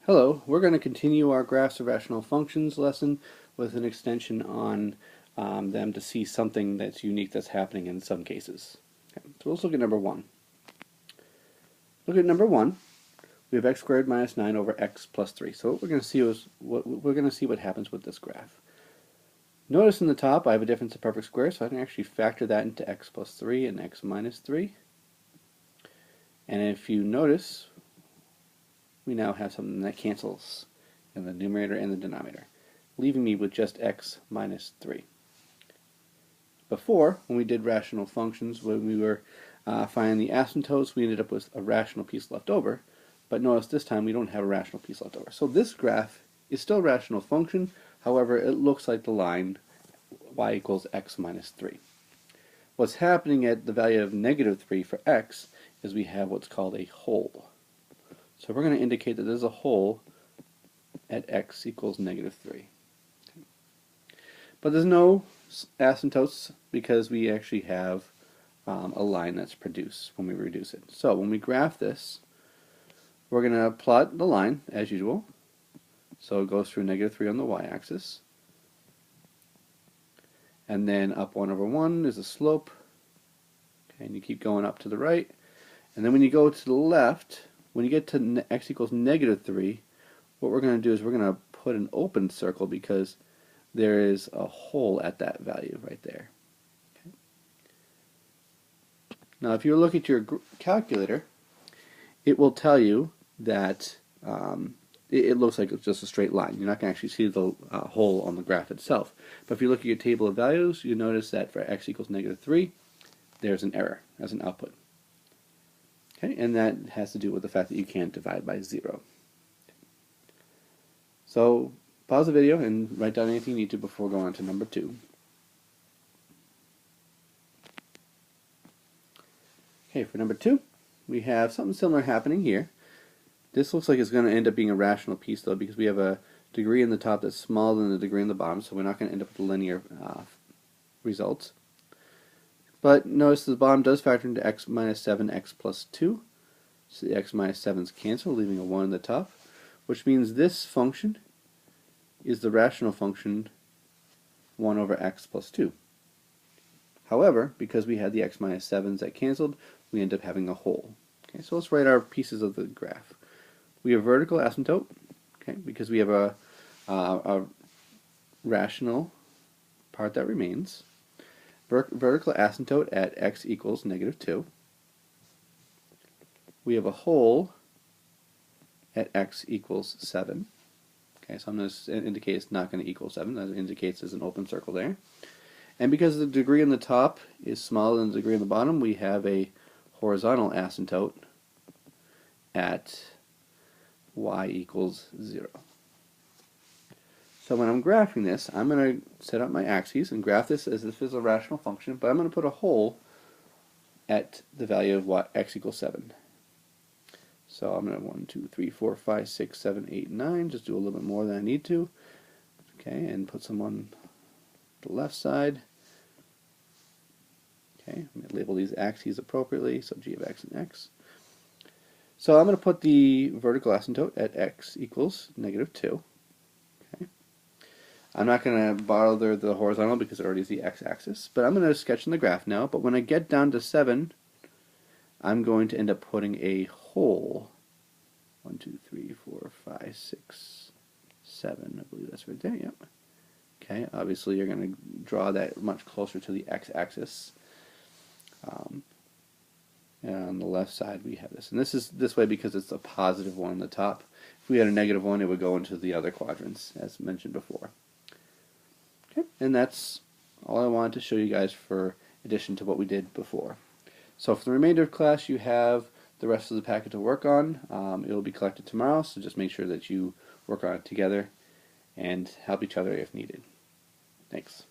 Hello, we're going to continue our graphs of rational functions lesson with an extension on them to see something that's unique that's happening in some cases. Okay, so let's look at number 1. Look at number 1. We have x squared minus 9 over x plus 3. So what we're going to see is what happens with this graph. Notice in the top I have a difference of perfect squares, so I can actually factor that into x plus 3 and x minus 3. And if you notice, we now have something that cancels in the numerator and the denominator, leaving me with just x minus 3. Before, when we did rational functions, when we were finding the asymptotes, we ended up with a rational piece left over. But notice this time we don't have a rational piece left over. So this graph is still a rational function, however it looks like the line y equals x minus 3. What's happening at the value of negative 3 for x is we have what's called a hole. So we're going to indicate that there's a hole at x equals negative 3. But there's no asymptotes because we actually have a line that's produced when we reduce it. So when we graph this, we're going to plot the line as usual. So it goes through negative 3 on the y-axis. And then up 1 over 1 is a slope. Okay, and you keep going up to the right. And then when you go to the left, when you get to x equals negative 3, what we're going to do is we're going to put an open circle because there is a hole at that value right there. Okay. Now if you look at your calculator, it will tell you that it looks like it's just a straight line. You're not going to actually see the hole on the graph itself. But if you look at your table of values, you notice that for x equals negative 3, there's an error as an output. Okay, and that has to do with the fact that you can't divide by 0. So pause the video and write down anything you need to before going on to number 2. Okay, for number 2, we have something similar happening here. This looks like it's going to end up being a rational piece though, because we have a degree in the top that's smaller than the degree in the bottom, so we're not going to end up with linear results. But notice the bottom does factor into x minus 7, x plus 2. So the x minus 7's cancel, leaving a 1 in the top, which means this function is the rational function 1 over x plus 2. However, because we had the x minus 7's that canceled, we end up having a hole. Okay, so let's write our pieces of the graph. We have vertical asymptote, okay, because we have a rational part that remains. Vertical asymptote at x equals negative 2. We have a hole at x equals 7. Okay, so I'm going to indicate it's not going to equal 7. That indicates there's an open circle there. And because the degree in the top is smaller than the degree in the bottom, we have a horizontal asymptote at y equals 0. So when I'm graphing this, I'm going to set up my axes and graph this as if it's a rational function, but I'm going to put a hole at the value of x equals 7. So I'm going to 1, 2, 3, 4, 5, 6, 7, 8, 9, just do a little bit more than I need to. Okay, and put some on the left side. Okay, I'm going to label these axes appropriately, so g of x and x. So I'm going to put the vertical asymptote at x equals negative 2. Okay. I'm not going to bother the horizontal because it already is the x-axis, but I'm going to sketch in the graph now. But when I get down to 7, I'm going to end up putting a hole. 1, 2, 3, 4, 5, 6, 7. I believe that's right there. Yep. Okay. Obviously, you're going to draw that much closer to the x-axis. And on the left side, we have this. And this is this way because it's a positive 1 on the top. If we had a negative 1, it would go into the other quadrants, as mentioned before. Okay. And that's all I wanted to show you guys for addition to what we did before. So for the remainder of class, you have the rest of the packet to work on. It will be collected tomorrow, so just make sure that you work on it together and help each other if needed. Thanks.